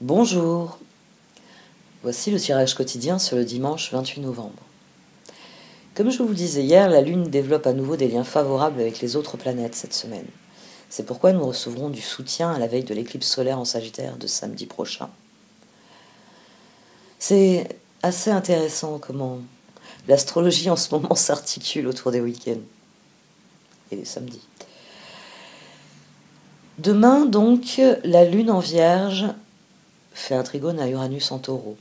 Bonjour, voici le tirage quotidien sur le dimanche 28 novembre. Comme je vous le disais hier, la Lune développe à nouveau des liens favorables avec les autres planètes cette semaine. C'est pourquoi nous recevrons du soutien à la veille de l'éclipse solaire en Sagittaire de samedi prochain. C'est assez intéressant comment l'astrologie en ce moment s'articule autour des week-ends et des samedis. Demain, donc, la Lune en Vierge fait un trigone à Uranus en Taureau,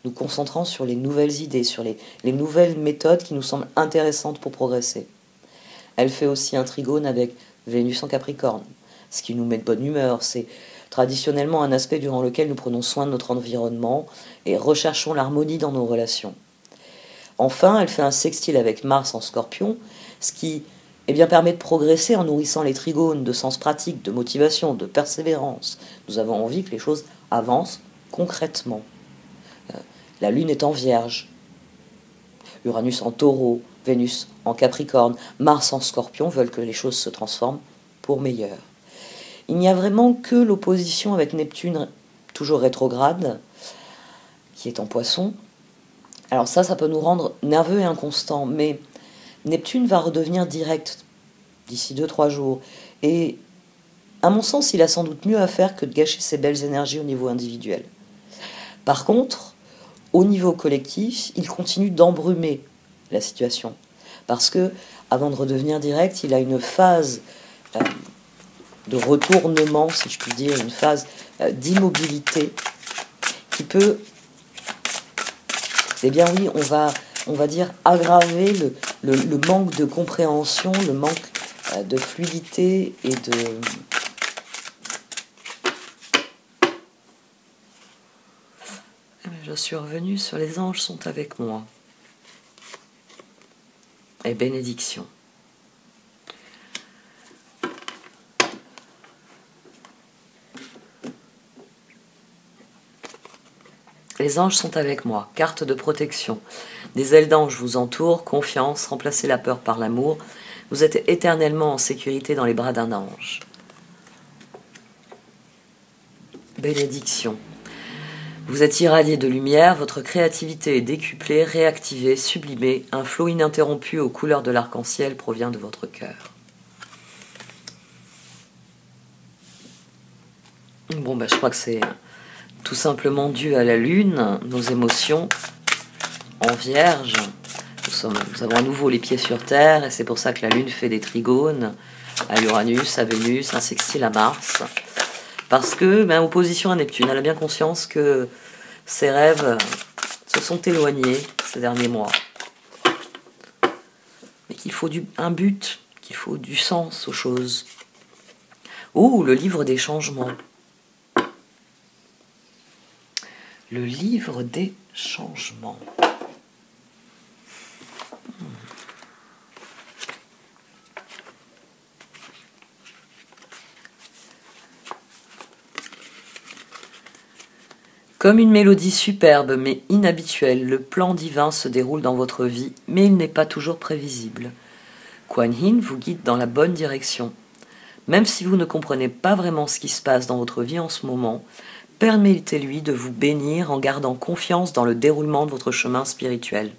nous concentrant sur les nouvelles idées, sur les nouvelles méthodes qui nous semblent intéressantes pour progresser. Elle fait aussi un trigone avec Vénus en Capricorne, ce qui nous met de bonne humeur. C'est traditionnellement un aspect durant lequel nous prenons soin de notre environnement et recherchons l'harmonie dans nos relations. Enfin, elle fait un sextile avec Mars en Scorpion, ce qui permet de progresser en nourrissant les trigones de sens pratique, de motivation, de persévérance. Nous avons envie que les choses avancent concrètement. La Lune est en Vierge, Uranus en Taureau, Vénus en Capricorne, Mars en Scorpion veulent que les choses se transforment pour meilleur. Il n'y a vraiment que l'opposition avec Neptune, toujours rétrograde, qui est en Poisson. Alors ça peut nous rendre nerveux et inconstants, mais Neptune va redevenir direct d'ici 2-3 jours. Et à mon sens, il a sans doute mieux à faire que de gâcher ses belles énergies au niveau individuel. Par contre, au niveau collectif, il continue d'embrumer la situation. Parce que, avant de redevenir direct, il a une phase de retournement, si je puis dire, une phase d'immobilité qui peut, on va dire, aggraver le manque de compréhension, le manque de fluidité et de... Je suis revenu sur les anges sont avec moi. Et bénédiction. Les anges sont avec moi, carte de protection. Des ailes d'ange vous entourent, confiance, remplacez la peur par l'amour. Vous êtes éternellement en sécurité dans les bras d'un ange. Bénédiction. Vous êtes irradié de lumière, votre créativité est décuplée, réactivée, sublimée. Un flot ininterrompu aux couleurs de l'arc-en-ciel provient de votre cœur. Bon, je crois que c'est tout simplement dû à la Lune, nos émotions en Vierge. Nous avons à nouveau les pieds sur Terre, et c'est pour ça que la Lune fait des trigones à Uranus, à Vénus, un sextile à Mars. Parce que, opposition à Neptune, elle a bien conscience que ses rêves se sont éloignés ces derniers mois. Mais qu'il faut un but, qu'il faut du sens aux choses. Oh, le livre des changements. Le livre des changements. Comme une mélodie superbe mais inhabituelle, le plan divin se déroule dans votre vie, mais il n'est pas toujours prévisible. Kuan Yin vous guide dans la bonne direction. Même si vous ne comprenez pas vraiment ce qui se passe dans votre vie en ce moment, permettez-lui de vous bénir en gardant confiance dans le déroulement de votre chemin spirituel.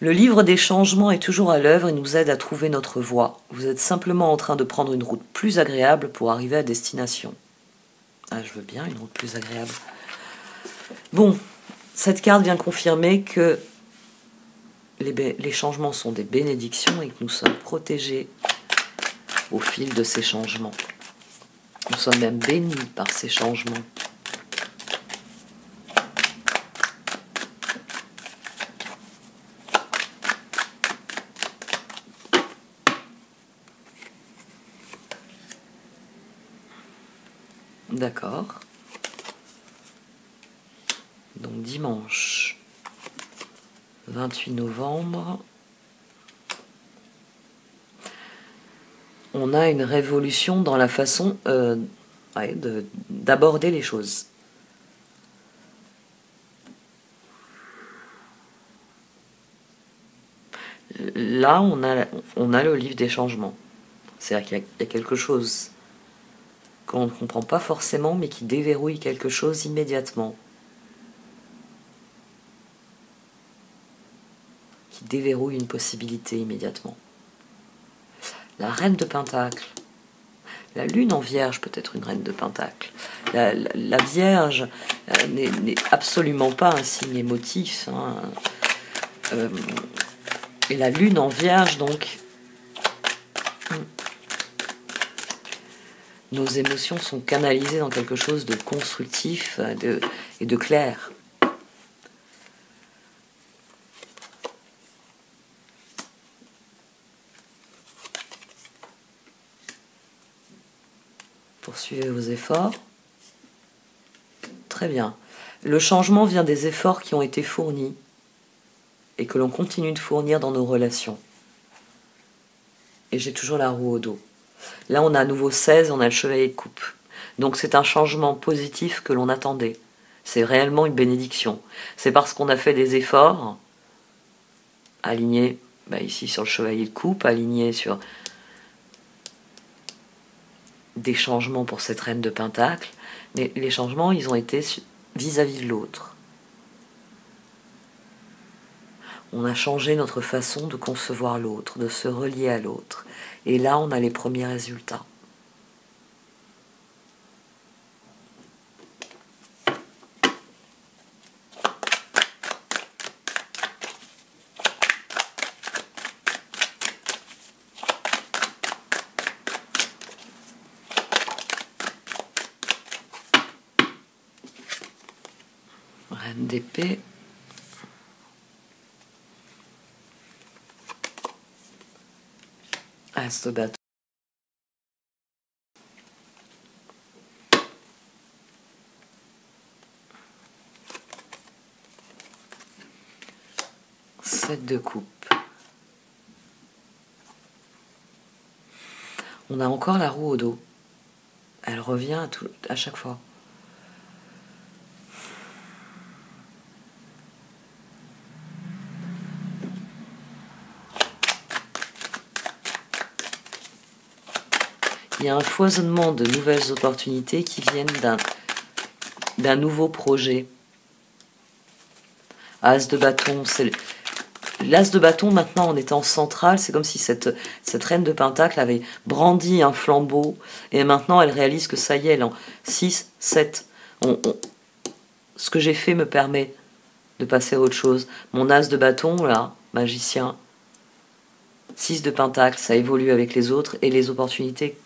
Le livre des changements est toujours à l'œuvre et nous aide à trouver notre voie. Vous êtes simplement en train de prendre une route plus agréable pour arriver à destination. Ah, je veux bien une route plus agréable. Bon, cette carte vient confirmer que les changements sont des bénédictions et que nous sommes protégés au fil de ces changements. Nous sommes même bénis par ces changements. D'accord. Donc dimanche 28 novembre, on a une révolution dans la façon d'aborder les choses. Là, on a le livre des changements. C'est-à-dire qu'il y a quelque chose qu'on ne comprend pas forcément, mais qui déverrouille quelque chose immédiatement. Qui déverrouille une possibilité immédiatement. La reine de Pentacle. La lune en vierge peut être une reine de Pentacle. La vierge n'est absolument pas un signe émotif. Hein. Et la lune en vierge, donc, nos émotions sont canalisées dans quelque chose de constructif et de clair. Poursuivez vos efforts. Très bien. Le changement vient des efforts qui ont été fournis et que l'on continue de fournir dans nos relations. Et j'ai toujours la roue au dos. Là, on a à nouveau 16, on a le chevalier de coupe. Donc c'est un changement positif que l'on attendait. C'est réellement une bénédiction. C'est parce qu'on a fait des efforts, alignés ici sur le chevalier de coupe, alignés sur des changements pour cette reine de Pentacle. Mais les changements, ils ont été vis-à-vis de l'autre. On a changé notre façon de concevoir l'autre, de se relier à l'autre. Et là, on a les premiers résultats. Reine d'épée. As de bâton. Sept de coupe. On a encore la roue au dos. Elle revient à chaque fois. Il y a un foisonnement de nouvelles opportunités qui viennent d'un nouveau projet. As de bâton, c'est l'as de bâton maintenant en étant central, c'est comme si cette reine de Pentacle avait brandi un flambeau et maintenant elle réalise que ça y est, elle en 6, 7. Ce que j'ai fait me permet de passer à autre chose. Mon as de bâton, là, magicien, 6 de Pentacle, ça évolue avec les autres et les opportunités.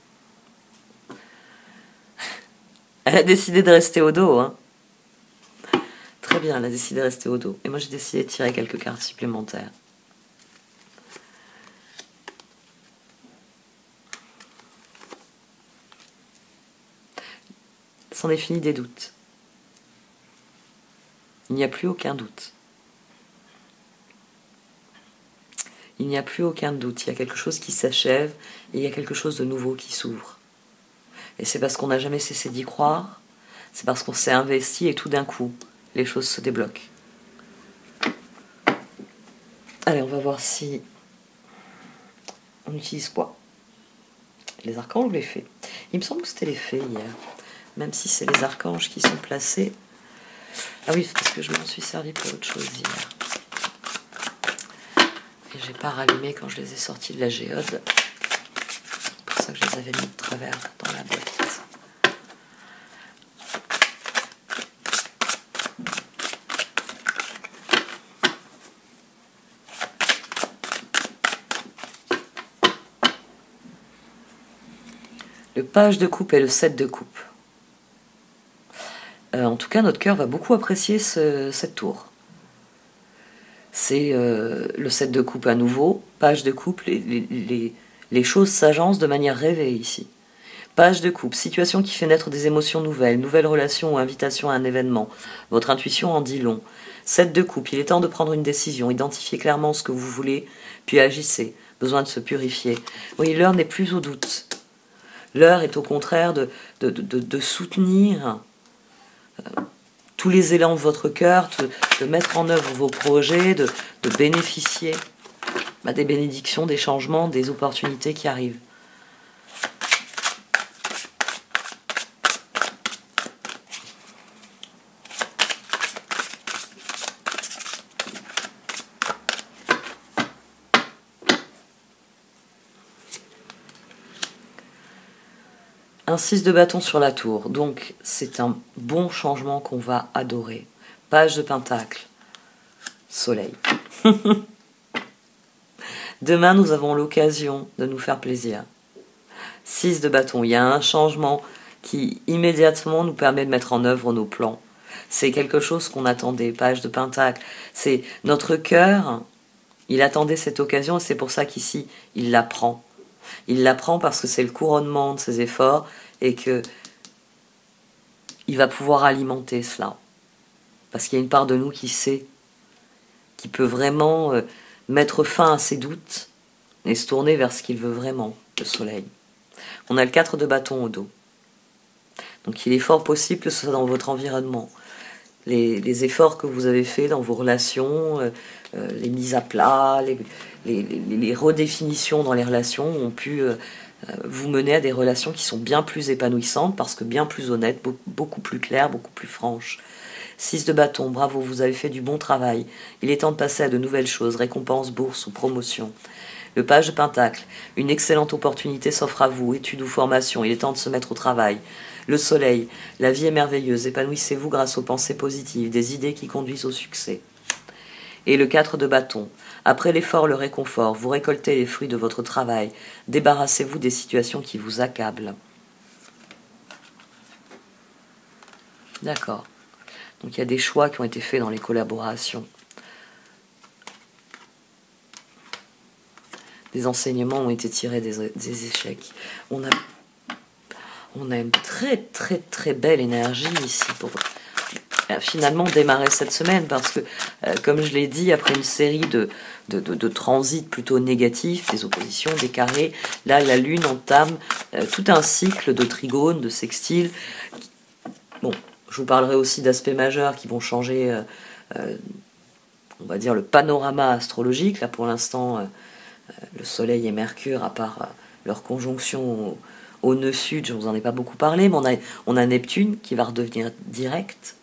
Elle a décidé de rester au dos, hein. Très bien, elle a décidé de rester au dos. Et moi, j'ai décidé de tirer quelques cartes supplémentaires. C'en est fini des doutes. Il n'y a plus aucun doute. Il n'y a plus aucun doute. Il y a quelque chose qui s'achève et il y a quelque chose de nouveau qui s'ouvre. Et c'est parce qu'on n'a jamais cessé d'y croire, c'est parce qu'on s'est investi et tout d'un coup, les choses se débloquent. Allez, on va voir si on utilise quoi. Les archanges, les fées. Il me semble que c'était les fées hier, même si c'est les archanges qui sont placés. Ah oui, c'est parce que je m'en suis servi pour autre chose hier. Et j'ai pas rallumé quand je les ai sortis de la géode. C'est pour ça que je les avais mis de travers dans la boîte. Le page de coupe et le 7 de coupe. En tout cas, notre cœur va beaucoup apprécier cette tour. C'est le 7 de coupe à nouveau, page de coupe, les choses s'agencent de manière rêvée ici. Page de coupe, situation qui fait naître des émotions nouvelles, nouvelle relation ou invitation à un événement. Votre intuition en dit long. 7 de coupe, il est temps de prendre une décision, identifiez clairement ce que vous voulez, puis agissez. Besoin de se purifier. Oui, l'heure n'est plus au doute. L'heure est au contraire de soutenir tous les élans de votre cœur, de mettre en œuvre vos projets, de bénéficier des bénédictions, des changements, des opportunités qui arrivent. Un 6 de bâton sur la tour, donc c'est un bon changement qu'on va adorer. Page de pentacle, soleil. Demain, nous avons l'occasion de nous faire plaisir. 6 de bâton, il y a un changement qui immédiatement nous permet de mettre en œuvre nos plans. C'est quelque chose qu'on attendait, page de pentacle. C'est notre cœur, il attendait cette occasion et c'est pour ça qu'ici, il la prend. Il la prend parce que c'est le couronnement de ses efforts et que il va pouvoir alimenter cela. Parce qu'il y a une part de nous qui sait, qui peut vraiment mettre fin à ses doutes et se tourner vers ce qu'il veut vraiment, le soleil. On a le 4 de bâton au dos. Donc il est fort possible que ce soit dans votre environnement. Les efforts que vous avez faits dans vos relations, les mises à plat, les redéfinitions dans les relations ont pu vous mener à des relations qui sont bien plus épanouissantes parce que bien plus honnêtes, beaucoup plus claires, beaucoup plus franches. 6 de bâton, bravo, vous avez fait du bon travail. Il est temps de passer à de nouvelles choses, récompense, bourse ou promotion. Le page de pentacle, une excellente opportunité s'offre à vous, études ou formation, il est temps de se mettre au travail. Le soleil, la vie est merveilleuse, épanouissez-vous grâce aux pensées positives, des idées qui conduisent au succès. Et le 4 de bâton, après l'effort, le réconfort, vous récoltez les fruits de votre travail, débarrassez-vous des situations qui vous accablent. D'accord. Donc il y a des choix qui ont été faits dans les collaborations. Des enseignements ont été tirés des échecs. On a une très très très belle énergie ici pour finalement démarrer cette semaine parce que, comme je l'ai dit, après une série de transits plutôt négatifs, des oppositions, des carrés, là la Lune entame tout un cycle de trigones, de sextiles. Bon, je vous parlerai aussi d'aspects majeurs qui vont changer, on va dire, le panorama astrologique. Là pour l'instant, le Soleil et Mercure, à part leur conjonction au nœud sud, je ne vous en ai pas beaucoup parlé, mais on a Neptune qui va redevenir direct.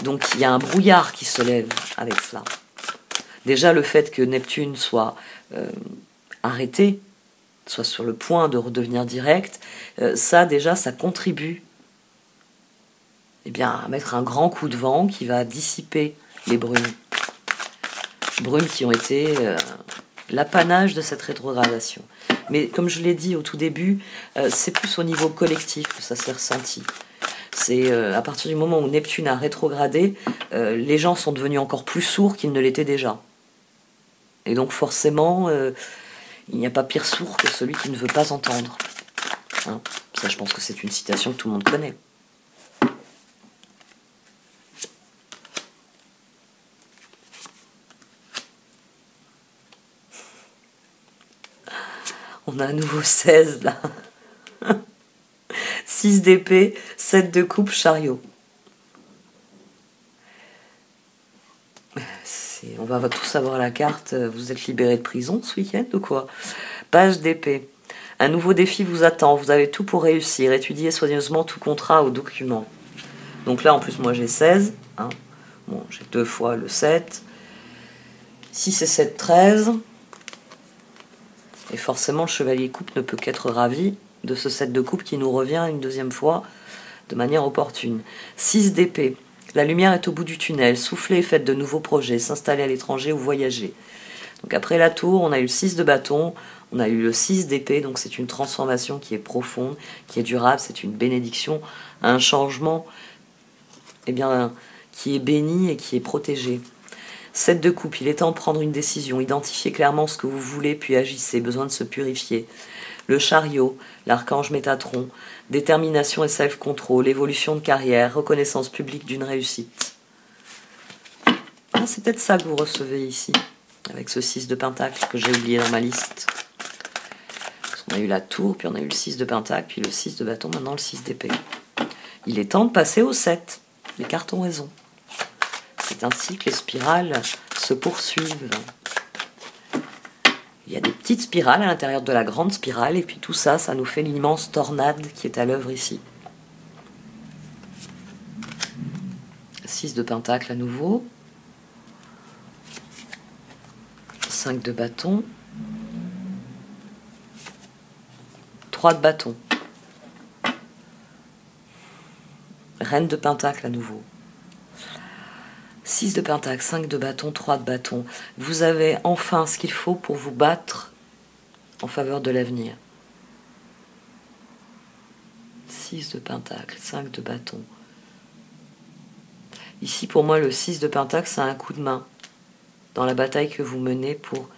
Donc il y a un brouillard qui se lève avec cela. Déjà le fait que Neptune soit arrêté, soit sur le point de redevenir direct, ça contribue à mettre un grand coup de vent qui va dissiper les brumes. Brumes qui ont été l'apanage de cette rétrogradation. Mais comme je l'ai dit au tout début, c'est plus au niveau collectif que ça s'est ressenti. C'est à partir du moment où Neptune a rétrogradé, les gens sont devenus encore plus sourds qu'ils ne l'étaient déjà. Et donc forcément, il n'y a pas pire sourd que celui qui ne veut pas entendre. Hein, ça, je pense que c'est une citation que tout le monde connaît. On a un nouveau 16 là. 6 d'épée, 7 de coupe, chariot. On va tous avoir la carte. Vous êtes libéré de prison ce week-end ou quoi? Page d'épée. Un nouveau défi vous attend. Vous avez tout pour réussir. Étudiez soigneusement tout contrat ou document. Donc là, en plus, moi j'ai 16. Hein. Bon, j'ai 2 fois le 7. 6 et 7, 13. Et forcément, le chevalier coupe ne peut qu'être ravi de ce 7 de coupe qui nous revient une deuxième fois de manière opportune. 6 d'épée. La lumière est au bout du tunnel. Soufflez, faites de nouveaux projets, s'installer à l'étranger ou voyager. Donc après la tour, on a eu le 6 de bâton, on a eu le 6 d'épée, donc c'est une transformation qui est profonde, qui est durable, c'est une bénédiction, un changement qui est béni et qui est protégé. 7 de coupe, il est temps de prendre une décision, identifiez clairement ce que vous voulez, puis agissez, besoin de se purifier. Le chariot, l'archange Métatron, détermination et self-control, évolution de carrière, reconnaissance publique d'une réussite. Ah, c'est peut-être ça que vous recevez ici, avec ce 6 de pentacle que j'ai oublié dans ma liste. Parce qu'on a eu la tour, puis on a eu le 6 de pentacle, puis le 6 de bâton, maintenant le 6 d'épée. Il est temps de passer au 7. Les cartes ont raison. C'est ainsi que les spirales se poursuivent. Il y a des petites spirales à l'intérieur de la grande spirale, et puis tout ça, ça nous fait l'immense tornade qui est à l'œuvre ici. 6 de pentacle à nouveau. 5 de bâton. 3 de bâton. Reine de Pentacle à nouveau. 6 de Pentacle, 5 de bâton, 3 de bâton. Vous avez enfin ce qu'il faut pour vous battre en faveur de l'avenir. 6 de Pentacle, 5 de bâton. Ici, pour moi, le 6 de Pentacle, c'est un coup de main dans la bataille que vous menez pour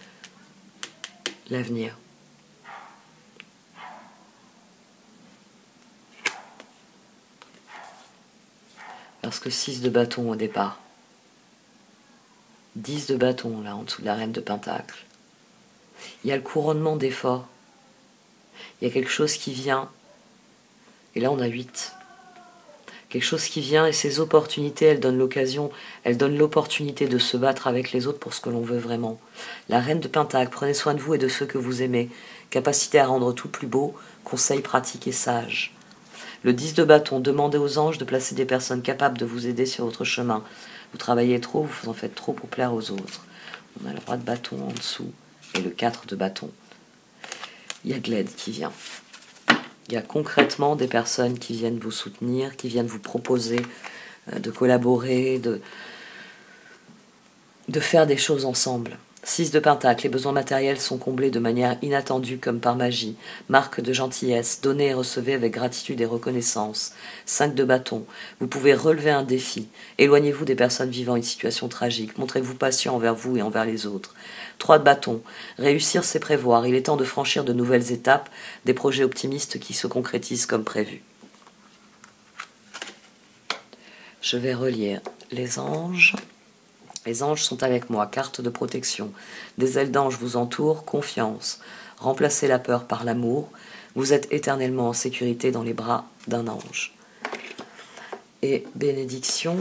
l'avenir. Parce que 6 de bâton au départ. 10 de bâton, là, en dessous de la reine de Pentacle. Il y a le couronnement d'effort. Il y a quelque chose qui vient. Et là, on a 8. Quelque chose qui vient et ces opportunités, elles donnent l'occasion, elles donnent l'opportunité de se battre avec les autres pour ce que l'on veut vraiment. La reine de Pentacle, prenez soin de vous et de ceux que vous aimez. Capacité à rendre tout plus beau, conseil pratique et sage. Le 10 de bâton, demandez aux anges de placer des personnes capables de vous aider sur votre chemin. Vous travaillez trop, vous en faites trop pour plaire aux autres. On a le roi de bâton en dessous et le 4 de bâton. Il y a de l'aide qui vient. Il y a concrètement des personnes qui viennent vous soutenir, qui viennent vous proposer de collaborer, de faire des choses ensemble. 6 de Pentacle, les besoins matériels sont comblés de manière inattendue comme par magie. Marque de gentillesse, donnez et recevez avec gratitude et reconnaissance. 5 de bâton, vous pouvez relever un défi. Éloignez-vous des personnes vivant une situation tragique. Montrez-vous patient envers vous et envers les autres. 3 de bâton, réussir c'est prévoir. Il est temps de franchir de nouvelles étapes, des projets optimistes qui se concrétisent comme prévu. Je vais relire les anges. Les anges sont avec moi, carte de protection. Des ailes d'ange vous entourent, confiance. Remplacez la peur par l'amour. Vous êtes éternellement en sécurité dans les bras d'un ange. Et bénédiction.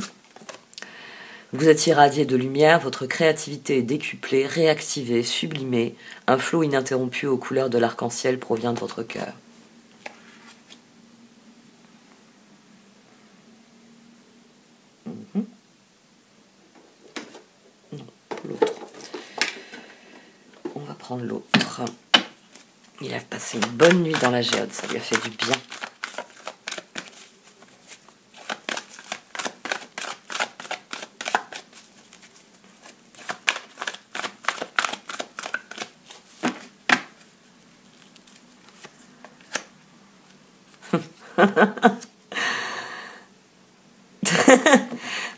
Vous êtes irradié de lumière, votre créativité est décuplée, réactivée, sublimée. Un flot ininterrompu aux couleurs de l'arc-en-ciel provient de votre cœur. L'autre. On va prendre l'autre. Il a passé une bonne nuit dans la géode, ça lui a fait du bien.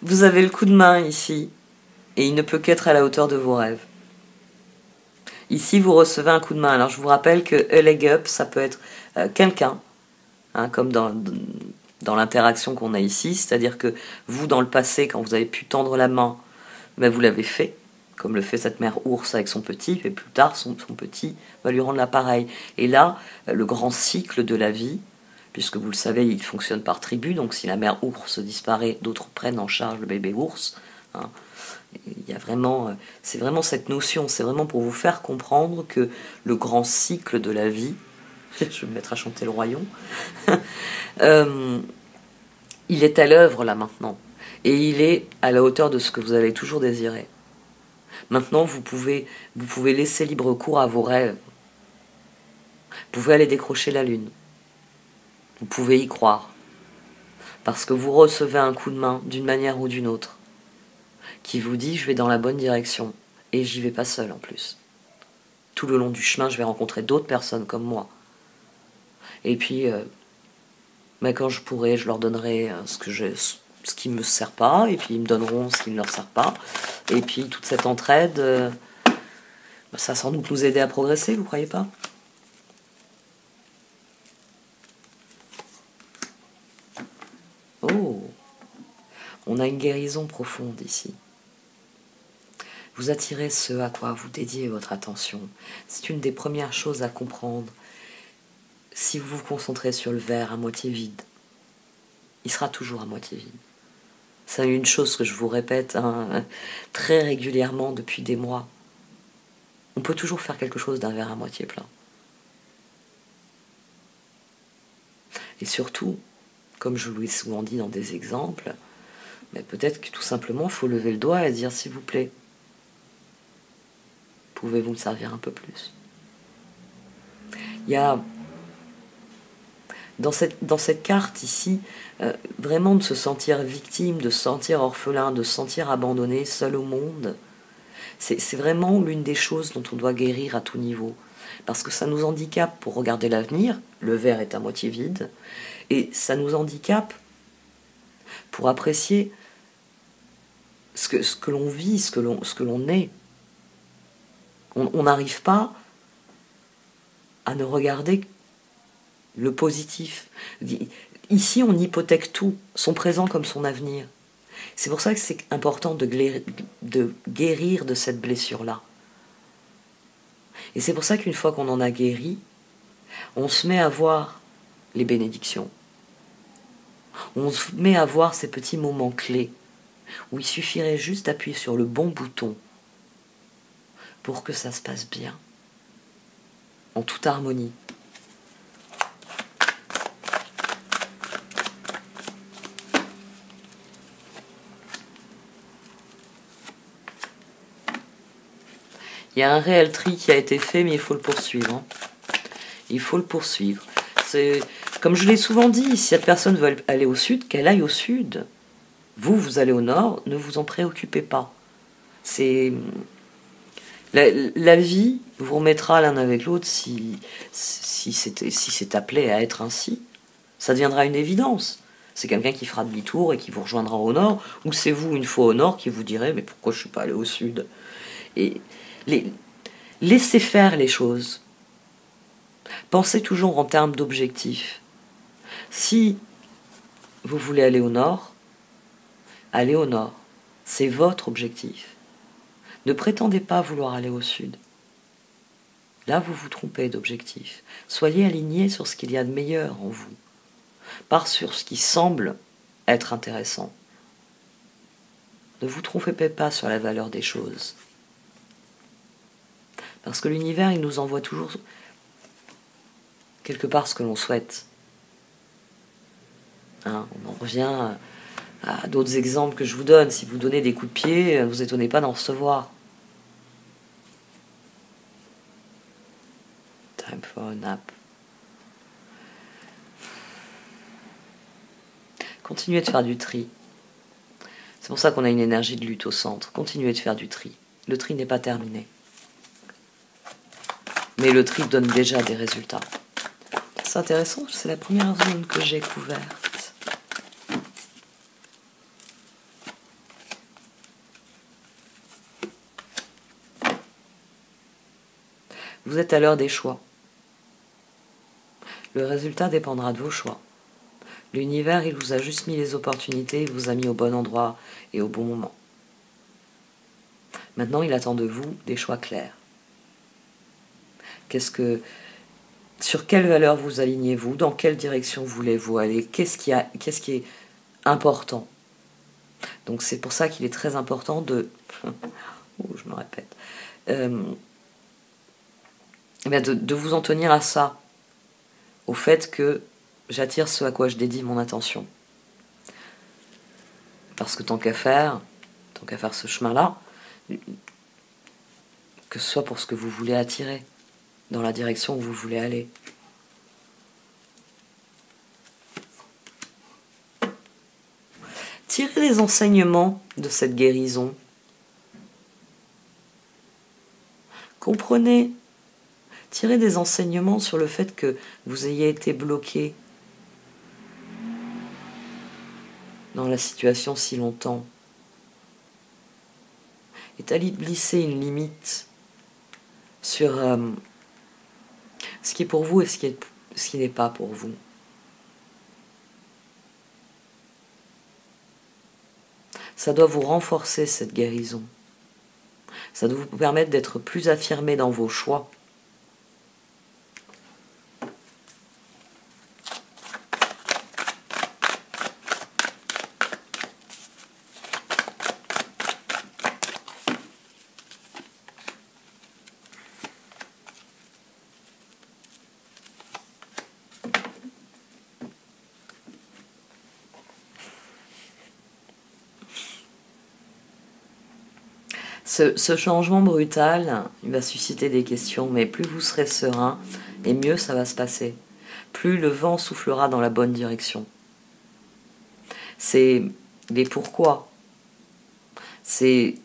Vous avez le coup de main ici, et il ne peut qu'être à la hauteur de vos rêves. Ici, vous recevez un coup de main. Alors, je vous rappelle que a leg up, ça peut être quelqu'un, hein, comme dans l'interaction qu'on a ici, c'est-à-dire que vous, dans le passé, quand vous avez pu tendre la main, ben, vous l'avez fait, comme le fait cette mère ours avec son petit, et plus tard, son petit va lui rendre l'appareil. Et là, le grand cycle de la vie, puisque vous le savez, il fonctionne par tribu, donc si la mère ours disparaît, d'autres prennent en charge le bébé ours. Hein. Il y a vraiment, c'est vraiment cette notion, c'est vraiment pour vous faire comprendre que le grand cycle de la vie, je vais me mettre à chanter le royaume, il est à l'œuvre là maintenant, et il est à la hauteur de ce que vous avez toujours désiré. Maintenant, vous pouvez laisser libre cours à vos rêves. Vous pouvez aller décrocher la lune. Vous pouvez y croire. Parce que vous recevez un coup de main d'une manière ou d'une autre qui vous dit je vais dans la bonne direction et j'y vais pas seul en plus. Tout le long du chemin, je vais rencontrer d'autres personnes comme moi. Et puis, mais quand je pourrai, je leur donnerai ce qui me sert pas, et puis ils me donneront ce qui ne leur sert pas. Et puis toute cette entraide, ça va sans doute nous aider à progresser, vous croyez pas ? Oh, on a une guérison profonde ici. Vous attirez ce à quoi vous dédiez votre attention. C'est une des premières choses à comprendre. Si vous vous concentrez sur le verre à moitié vide, il sera toujours à moitié vide. C'est une chose que je vous répète très régulièrement depuis des mois. On peut toujours faire quelque chose d'un verre à moitié plein. Et surtout, comme je vous l'ai souvent dit dans des exemples, mais peut-être que tout simplement, il faut lever le doigt et dire s'il vous plaît, pouvez-vous me servir un peu plus ? Il y a dans cette carte ici, vraiment de se sentir victime, de se sentir orphelin, de se sentir abandonné, seul au monde, c'est vraiment l'une des choses dont on doit guérir à tout niveau. Parce que ça nous handicape pour regarder l'avenir, le verre est à moitié vide, et ça nous handicape pour apprécier ce que l'on vit, ce que l'on est. On n'arrive pas à ne regarder le positif. Ici, on hypothèque tout, son présent comme son avenir. C'est pour ça que c'est important de guérir de cette blessure-là. Et c'est pour ça qu'une fois qu'on en a guéri, on se met à voir les bénédictions. On se met à voir ces petits moments clés où il suffirait juste d'appuyer sur le bon bouton pour que ça se passe bien, en toute harmonie. Il y a un réel tri qui a été fait, mais il faut le poursuivre. Hein. Il faut le poursuivre. Comme je l'ai souvent dit, si cette personne veut aller au sud, qu'elle aille au sud. Vous allez au nord, ne vous en préoccupez pas. La vie vous remettra l'un avec l'autre si c'est appelé à être ainsi. Ça deviendra une évidence. C'est quelqu'un qui fera demi-tour et qui vous rejoindra au nord, ou c'est vous, une fois au nord, qui vous direz « mais pourquoi je ne suis pas allé au sud ?» Et laissez faire les choses. Pensez toujours en termes d'objectifs. Si vous voulez aller au nord, allez au nord. C'est votre objectif. Ne prétendez pas vouloir aller au sud. Là, vous vous trompez d'objectif. Soyez alignés sur ce qu'il y a de meilleur en vous, pas sur ce qui semble être intéressant. Ne vous trompez pas sur la valeur des choses. Parce que l'univers, il nous envoie toujours quelque part ce que l'on souhaite. Hein, on en revient à d'autres exemples que je vous donne. Si vous donnez des coups de pied, ne vous étonnez pas d'en recevoir. Time for a nap. Continuez de faire du tri. C'est pour ça qu'on a une énergie de lutte au centre. Continuez de faire du tri. Le tri n'est pas terminé. Mais le tri donne déjà des résultats. C'est intéressant, c'est la première zone que j'ai couverte. Vous êtes à l'heure des choix. Le résultat dépendra de vos choix. L'univers, il vous a juste mis les opportunités, il vous a mis au bon endroit et au bon moment. Maintenant, il attend de vous des choix clairs. Sur quelle valeur vous alignez-vous? Dans quelle direction voulez-vous aller? Qu'est-ce qui est important? Donc c'est pour ça qu'il est très important de... je me répète. De vous en tenir à ça. Au fait que j'attire ce à quoi je dédie mon attention. Parce que tant qu'à faire ce chemin-là, que ce soit pour ce que vous voulez attirer, dans la direction où vous voulez aller. Tirez les enseignements de cette guérison. Comprenez, tirez des enseignements sur le fait que vous ayez été bloqué dans la situation si longtemps. Établissez une limite sur ce qui est pour vous et ce qui n'est pas pour vous. Ça doit vous renforcer cette guérison. Ça doit vous permettre d'être plus affirmé dans vos choix. Ce changement brutal, il va susciter des questions, mais plus vous serez serein, et mieux ça va se passer. plus le vent soufflera dans la bonne direction. C'est les pourquoi. C'est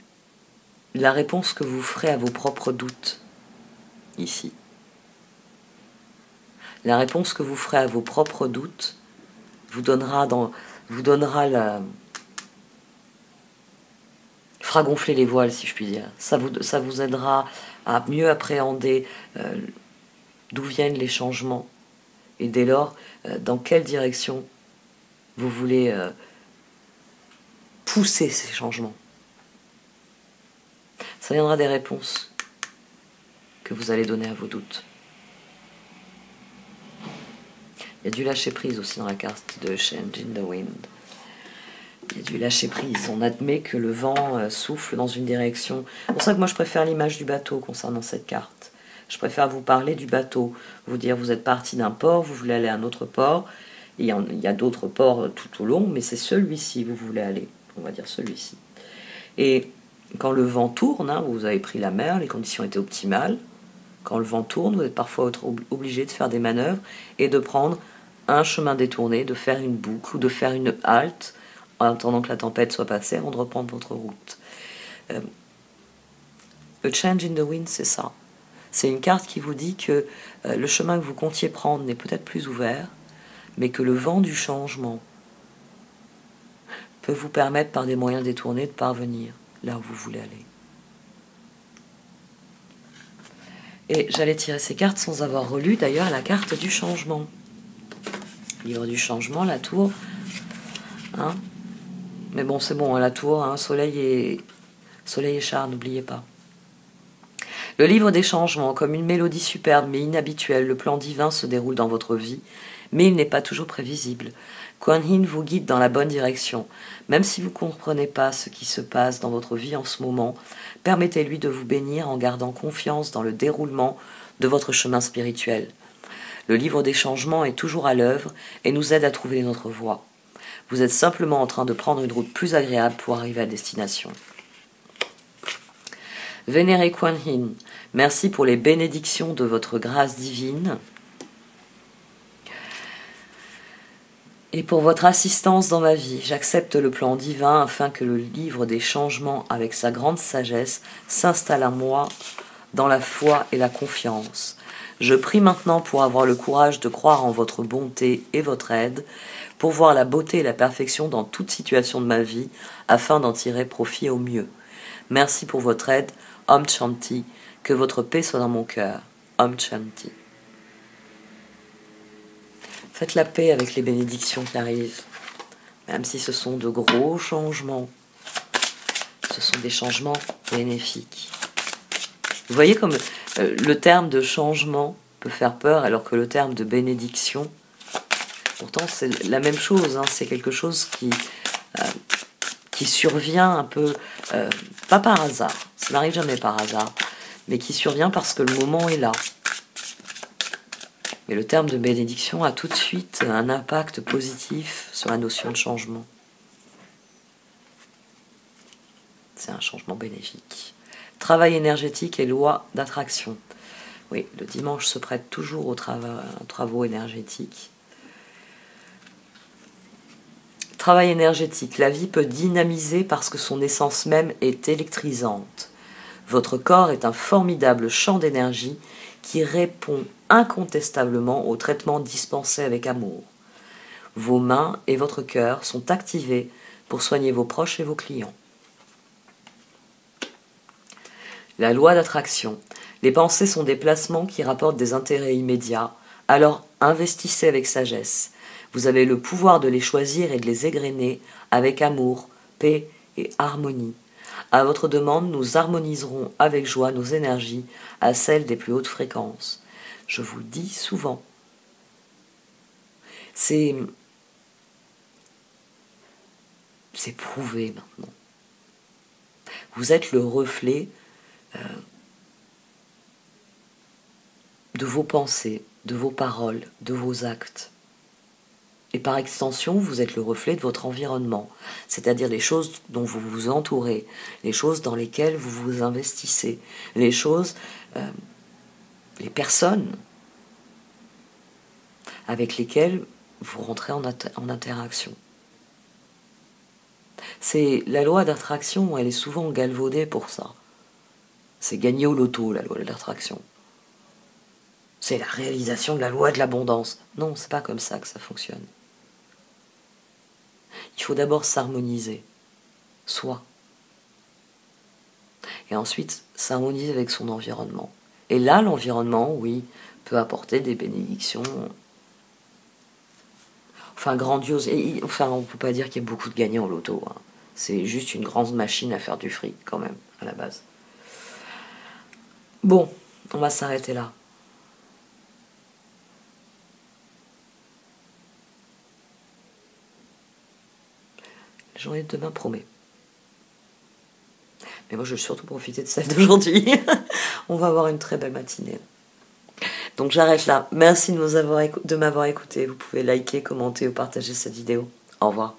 la réponse que vous ferez à vos propres doutes, ici. La réponse que vous ferez à vos propres doutes vous donnera fera gonfler les voiles, si je puis dire. Ça vous aidera à mieux appréhender d'où viennent les changements et dès lors, dans quelle direction vous voulez pousser ces changements. Ça viendra des réponses que vous allez donner à vos doutes. Il y a du lâcher-prise aussi dans la carte de Change in the Wind. Il y a du lâcher-prise. On admet que le vent souffle dans une direction. C'est pour ça que moi je préfère l'image du bateau concernant cette carte. Je préfère vous parler du bateau. Vous dire, vous êtes parti d'un port, vous voulez aller à un autre port. Il y a d'autres ports tout au long, mais c'est celui-ci vous voulez aller. On va dire celui-ci. Et quand le vent tourne, vous avez pris la mer, les conditions étaient optimales. Quand le vent tourne, vous êtes parfois obligé de faire des manœuvres et de prendre un chemin détourné, de faire une boucle ou de faire une halte en attendant que la tempête soit passée avant de reprendre votre route. A Change in the Wind, c'est ça. C'est une carte qui vous dit que le chemin que vous comptiez prendre n'est peut-être plus ouvert, mais que le vent du changement peut vous permettre par des moyens détournés de parvenir là où vous voulez aller. Et j'allais tirer ces cartes sans avoir relu d'ailleurs la carte du changement. Livre du changement, la tour. Mais bon, c'est bon, la tour, soleil et char, n'oubliez pas. Le livre des changements, comme une mélodie superbe mais inhabituelle, le plan divin se déroule dans votre vie, mais il n'est pas toujours prévisible. Kuan Yin vous guide dans la bonne direction. Même si vous ne comprenez pas ce qui se passe dans votre vie en ce moment, permettez-lui de vous bénir en gardant confiance dans le déroulement de votre chemin spirituel. Le livre des changements est toujours à l'œuvre et nous aide à trouver notre voie. Vous êtes simplement en train de prendre une route plus agréable pour arriver à destination. Vénéré Kuan Yin, merci pour les bénédictions de votre grâce divine et pour votre assistance dans ma vie. J'accepte le plan divin afin que le livre des changements, avec sa grande sagesse, s'installe en moi dans la foi et la confiance. Je prie maintenant pour avoir le courage de croire en votre bonté et votre aide, pour voir la beauté et la perfection dans toute situation de ma vie, afin d'en tirer profit au mieux. Merci pour votre aide, Om Shanti, que votre paix soit dans mon cœur. Om Shanti. Faites la paix avec les bénédictions qui arrivent, même si ce sont de gros changements. Ce sont des changements bénéfiques. Vous voyez comme le terme de changement peut faire peur, alors que le terme de bénédiction, pourtant c'est la même chose, c'est quelque chose qui survient un peu, pas par hasard, ça n'arrive jamais par hasard, mais qui survient parce que le moment est là. Mais le terme de bénédiction a tout de suite un impact positif sur la notion de changement. C'est un changement bénéfique. Travail énergétique et loi d'attraction. Oui, le dimanche se prête toujours aux travaux énergétiques. Travail énergétique. La vie peut dynamiser parce que son essence même est électrisante. Votre corps est un formidable champ d'énergie qui répond incontestablement au traitement dispensé avec amour. Vos mains et votre cœur sont activés pour soigner vos proches et vos clients. La loi d'attraction. Les pensées sont des placements qui rapportent des intérêts immédiats, alors investissez avec sagesse. Vous avez le pouvoir de les choisir et de les égrener avec amour, paix et harmonie. À votre demande, nous harmoniserons avec joie nos énergies à celles des plus hautes fréquences. Je vous le dis souvent. C'est prouvé maintenant. Vous êtes le reflet de vos pensées, de vos paroles, de vos actes. Et par extension, vous êtes le reflet de votre environnement, c'est-à-dire les choses dont vous vous entourez, les choses dans lesquelles vous vous investissez, les personnes avec lesquels vous rentrez en interaction. C'est la loi d'attraction, elle est souvent galvaudée pour ça. C'est gagner au loto, la loi de l'attraction. C'est la réalisation de la loi de l'abondance. Non, c'est pas comme ça que ça fonctionne. Il faut d'abord s'harmoniser, soi. Et ensuite, s'harmoniser avec son environnement. Et là, l'environnement, oui, peut apporter des bénédictions. Enfin, grandioses. Enfin, on ne peut pas dire qu'il y a beaucoup de gagnants au loto. Hein. C'est juste une grande machine à faire du fric, quand même, à la base. Bon, on va s'arrêter là. La journée de demain promet. Mais moi, je vais surtout profiter de celle d'aujourd'hui. On va avoir une très belle matinée. Donc j'arrête là. Merci de m'avoir écouté. Vous pouvez liker, commenter ou partager cette vidéo. Au revoir.